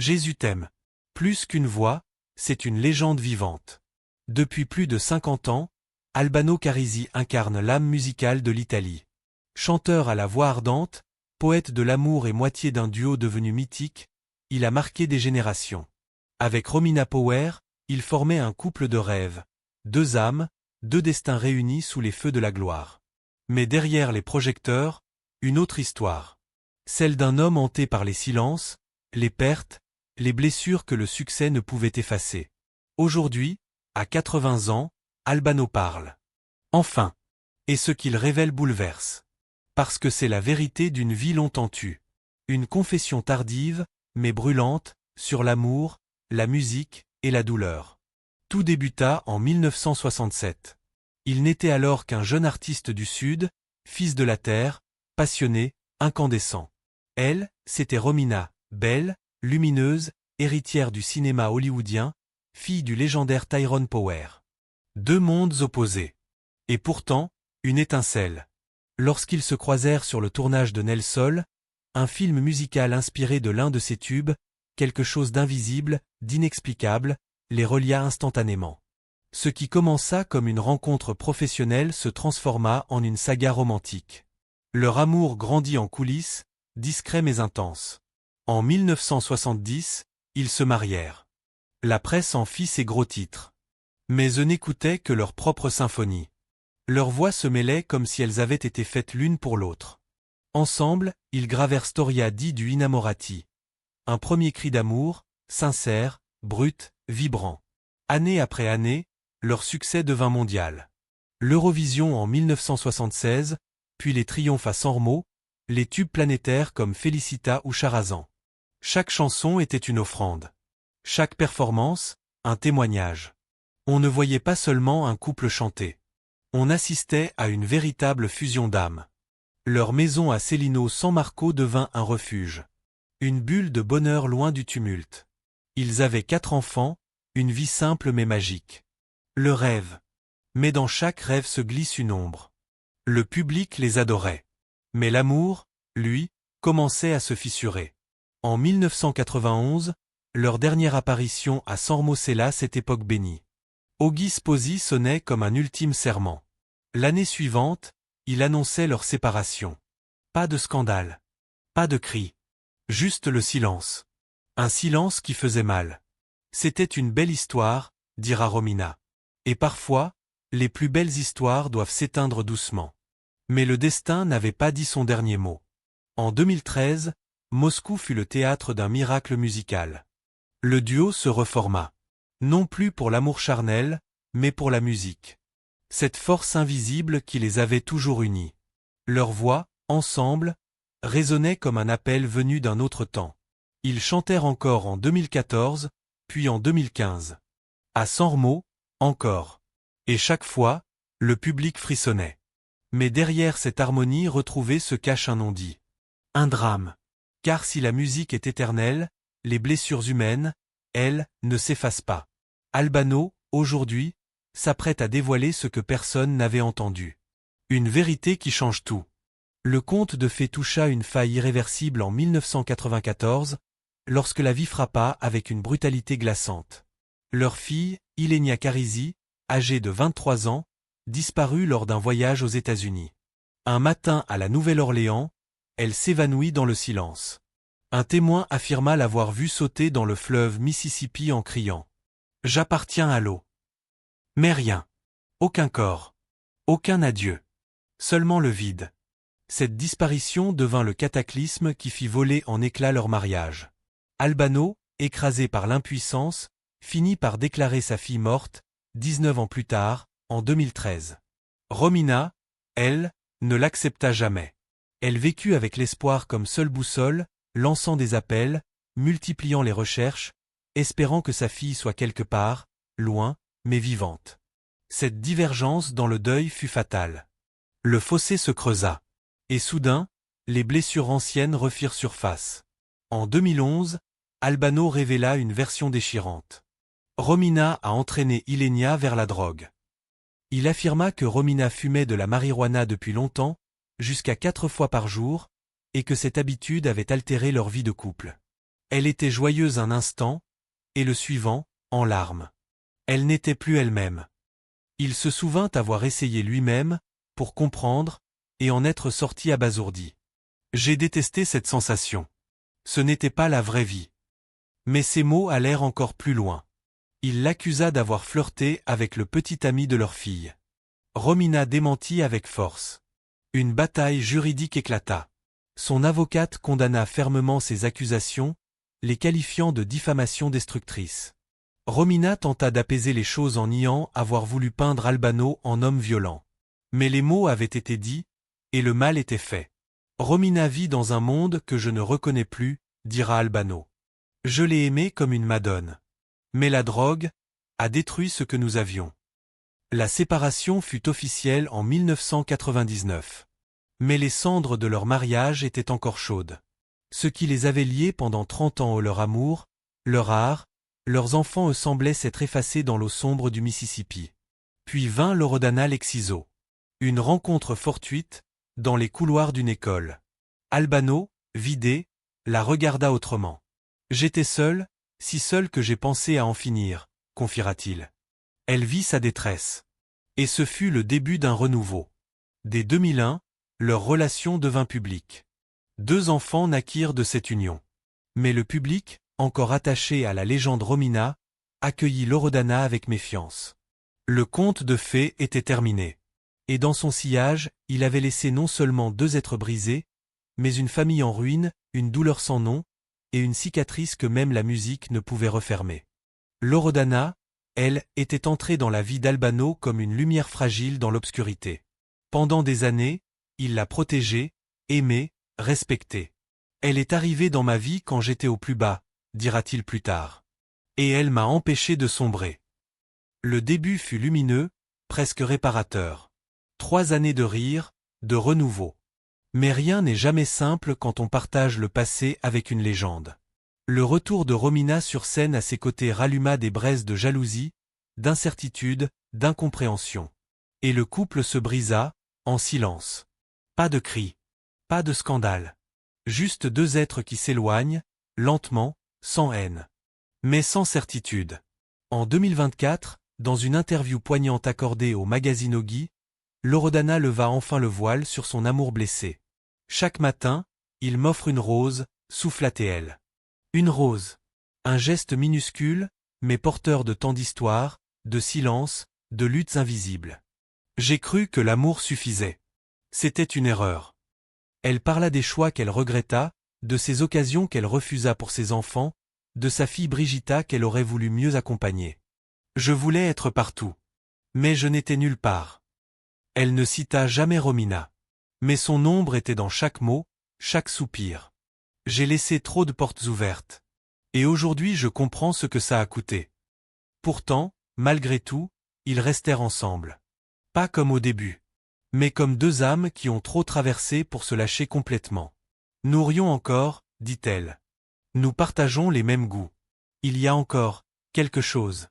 Jésus t'aime. Plus qu'une voix, c'est une légende vivante. Depuis plus de 50 ans, Albano Carisi incarne l'âme musicale de l'Italie. Chanteur à la voix ardente, poète de l'amour et moitié d'un duo devenu mythique, il a marqué des générations. Avec Romina Power, il formait un couple de rêves, deux âmes, deux destins réunis sous les feux de la gloire. Mais derrière les projecteurs, une autre histoire. Celle d'un homme hanté par les silences, les pertes, les blessures que le succès ne pouvait effacer. Aujourd'hui, à 80 ans, Albano parle. Enfin. Et ce qu'il révèle bouleverse. Parce que c'est la vérité d'une vie longtemps tue. Une confession tardive, mais brûlante, sur l'amour, la musique et la douleur. Tout débuta en 1967. Il n'était alors qu'un jeune artiste du Sud, fils de la terre, passionné, incandescent. Elle, c'était Romina, belle, lumineuse, héritière du cinéma hollywoodien, fille du légendaire Tyrone Power. Deux mondes opposés. Et pourtant, une étincelle. Lorsqu'ils se croisèrent sur le tournage de Nel Sol, un film musical inspiré de l'un de ses tubes, quelque chose d'invisible, d'inexplicable, les relia instantanément. Ce qui commença comme une rencontre professionnelle se transforma en une saga romantique. Leur amour grandit en coulisses, discret mais intense. En 1970, ils se marièrent. La presse en fit ses gros titres. Mais eux n'écoutaient que leur propre symphonie. Leurs voix se mêlaient comme si elles avaient été faites l'une pour l'autre. Ensemble, ils gravèrent Storia di du Innamorati. Un premier cri d'amour, sincère, brut, vibrant. Année après année, leur succès devint mondial. L'Eurovision en 1976, puis les triomphes à San Remo, les tubes planétaires comme Felicita ou Charazan. Chaque chanson était une offrande. Chaque performance, un témoignage. On ne voyait pas seulement un couple chanter. On assistait à une véritable fusion d'âmes. Leur maison à Cellino San Marco devint un refuge. Une bulle de bonheur loin du tumulte. Ils avaient 4 enfants, une vie simple mais magique. Le rêve. Mais dans chaque rêve se glisse une ombre. Le public les adorait. Mais l'amour, lui, commençait à se fissurer. En 1991, leur dernière apparition à San Remo scella cette époque bénie. Oggi Sposi sonnait comme un ultime serment. L'année suivante, il annonçait leur séparation. Pas de scandale. Pas de cris. Juste le silence. Un silence qui faisait mal. C'était une belle histoire, dira Romina. Et parfois, les plus belles histoires doivent s'éteindre doucement. Mais le destin n'avait pas dit son dernier mot. En 2013, Moscou fut le théâtre d'un miracle musical. Le duo se reforma. Non plus pour l'amour charnel, mais pour la musique. Cette force invisible qui les avait toujours unis. Leurs voix, ensemble, résonnaient comme un appel venu d'un autre temps. Ils chantèrent encore en 2014, puis en 2015. À San Remo, encore. Et chaque fois, le public frissonnait. Mais derrière cette harmonie retrouvée se cache un non-dit. Un drame. Car si la musique est éternelle, les blessures humaines, elles, ne s'effacent pas. Albano, aujourd'hui, s'apprête à dévoiler ce que personne n'avait entendu. Une vérité qui change tout. Le conte de fées toucha une faille irréversible en 1994, lorsque la vie frappa avec une brutalité glaçante. Leur fille, Ilenia Carisi, âgée de 23 ans, disparut lors d'un voyage aux États-Unis. Un matin à la Nouvelle-Orléans, elle s'évanouit dans le silence. Un témoin affirma l'avoir vue sauter dans le fleuve Mississippi en criant « J'appartiens à l'eau ». Mais rien. Aucun corps. Aucun adieu. Seulement le vide. Cette disparition devint le cataclysme qui fit voler en éclats leur mariage. Albano, écrasé par l'impuissance, finit par déclarer sa fille morte, 19 ans plus tard, en 2013. Romina, elle, ne l'accepta jamais. Elle vécut avec l'espoir comme seule boussole, lançant des appels, multipliant les recherches, espérant que sa fille soit quelque part, loin, mais vivante. Cette divergence dans le deuil fut fatale. Le fossé se creusa. Et soudain, les blessures anciennes refirent surface. En 2011, Albano révéla une version déchirante. Romina a entraîné Ilenia vers la drogue. Il affirma que Romina fumait de la marijuana depuis longtemps, jusqu'à 4 fois par jour, et que cette habitude avait altéré leur vie de couple. Elle était joyeuse un instant, et le suivant, en larmes. Elle n'était plus elle-même. Il se souvint avoir essayé lui-même, pour comprendre, et en être sorti abasourdi. J'ai détesté cette sensation. Ce n'était pas la vraie vie. Mais ces mots allèrent encore plus loin. Il l'accusa d'avoir flirté avec le petit ami de leur fille. Romina démentit avec force. Une bataille juridique éclata. Son avocate condamna fermement ces accusations, les qualifiant de diffamation destructrice. Romina tenta d'apaiser les choses en niant avoir voulu peindre Albano en homme violent. Mais les mots avaient été dits, et le mal était fait. Romina vit dans un monde que je ne reconnais plus, dira Albano. Je l'ai aimé comme une madone. Mais la drogue a détruit ce que nous avions. La séparation fut officielle en 1999. Mais les cendres de leur mariage étaient encore chaudes. Ce qui les avait liés pendant 30 ans, leur amour, leur art, leurs enfants eux semblaient s'être effacés dans l'eau sombre du Mississippi. Puis vint Loredana Lexiso. Une rencontre fortuite, dans les couloirs d'une école. Albano, vidé, la regarda autrement. J'étais seul, si seul que j'ai pensé à en finir, confiera-t-il. Elle vit sa détresse. Et ce fut le début d'un renouveau. Dès 2001, leur relation devint publique. 2 enfants naquirent de cette union. Mais le public, encore attaché à la légende Romina, accueillit Loredana avec méfiance. Le conte de fées était terminé. Et dans son sillage, il avait laissé non seulement 2 êtres brisés, mais une famille en ruine, une douleur sans nom, et une cicatrice que même la musique ne pouvait refermer. Loredana, elle, était entrée dans la vie d'Albano comme une lumière fragile dans l'obscurité. Pendant des années, il l'a protégée, aimée, respectée. Elle est arrivée dans ma vie quand j'étais au plus bas, dira-t-il plus tard. Et elle m'a empêché de sombrer. Le début fut lumineux, presque réparateur. 3 années de rire, de renouveau. Mais rien n'est jamais simple quand on partage le passé avec une légende. Le retour de Romina sur scène à ses côtés ralluma des braises de jalousie, d'incertitude, d'incompréhension. Et le couple se brisa, en silence. Pas de cris. Pas de scandale. Juste 2 êtres qui s'éloignent, lentement, sans haine. Mais sans certitude. En 2024, dans une interview poignante accordée au magazine Oggi, Loredana leva enfin le voile sur son amour blessé. Chaque matin, il m'offre une rose, souffla-t-elle. Une rose. Un geste minuscule, mais porteur de tant d'histoires, de silences, de luttes invisibles. J'ai cru que l'amour suffisait. C'était une erreur. Elle parla des choix qu'elle regretta, de ses occasions qu'elle refusa pour ses enfants, de sa fille Brigitta qu'elle aurait voulu mieux accompagner. Je voulais être partout. Mais je n'étais nulle part. Elle ne cita jamais Romina. Mais son ombre était dans chaque mot, chaque soupir. J'ai laissé trop de portes ouvertes. Et aujourd'hui je comprends ce que ça a coûté. Pourtant, malgré tout, ils restèrent ensemble. Pas comme au début. Mais comme 2 âmes qui ont trop traversé pour se lâcher complètement. Nous rions encore, dit-elle. Nous partageons les mêmes goûts. Il y a encore quelque chose.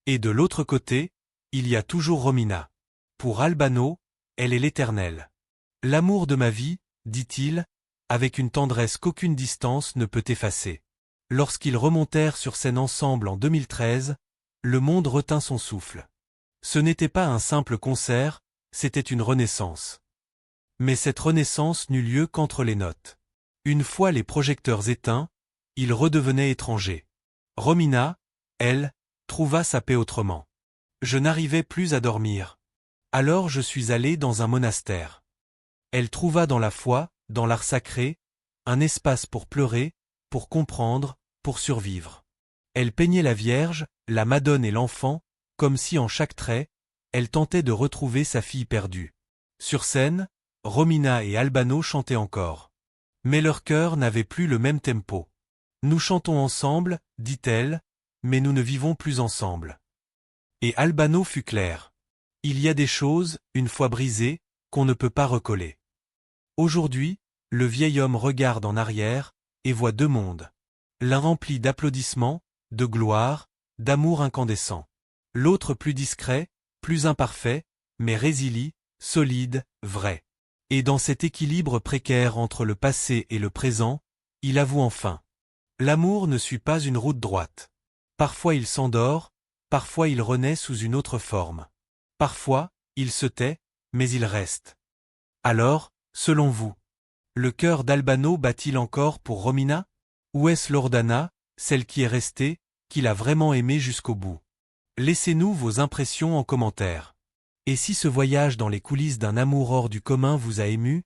Et de l'autre côté, il y a toujours Romina. Pour Albano, elle est l'éternelle. L'amour de ma vie, dit-il, avec une tendresse qu'aucune distance ne peut effacer. Lorsqu'ils remontèrent sur scène ensemble en 2013, le monde retint son souffle. Ce n'était pas un simple concert, c'était une renaissance. Mais cette renaissance n'eut lieu qu'entre les notes. Une fois les projecteurs éteints, ils redevenaient étrangers. Romina, elle, trouva sa paix autrement. Je n'arrivais plus à dormir. Alors je suis allé dans un monastère. Elle trouva dans la foi, dans l'art sacré, un espace pour pleurer, pour comprendre, pour survivre. Elle peignait la Vierge, la Madone et l'enfant, comme si en chaque trait, elle tentait de retrouver sa fille perdue. Sur scène, Romina et Albano chantaient encore. Mais leur cœur n'avait plus le même tempo. Nous chantons ensemble, dit-elle, mais nous ne vivons plus ensemble. Et Albano fut clair. Il y a des choses, une fois brisées, qu'on ne peut pas recoller. Aujourd'hui, le vieil homme regarde en arrière, et voit 2 mondes. L'un rempli d'applaudissements, de gloire, d'amour incandescent. L'autre plus discret, plus imparfait, mais résilie, solide, vrai. Et dans cet équilibre précaire entre le passé et le présent, il avoue enfin. L'amour ne suit pas une route droite. Parfois il s'endort, parfois il renaît sous une autre forme. Parfois, il se tait, mais il reste. Alors, selon vous, le cœur d'Albano bat-il encore pour Romina? Ou est-ce Loredana, celle qui est restée, qu'il a vraiment aimée jusqu'au bout? Laissez-nous vos impressions en commentaire. Et si ce voyage dans les coulisses d'un amour hors du commun vous a ému,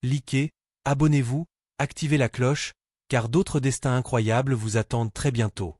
likez, abonnez-vous, activez la cloche, car d'autres destins incroyables vous attendent très bientôt.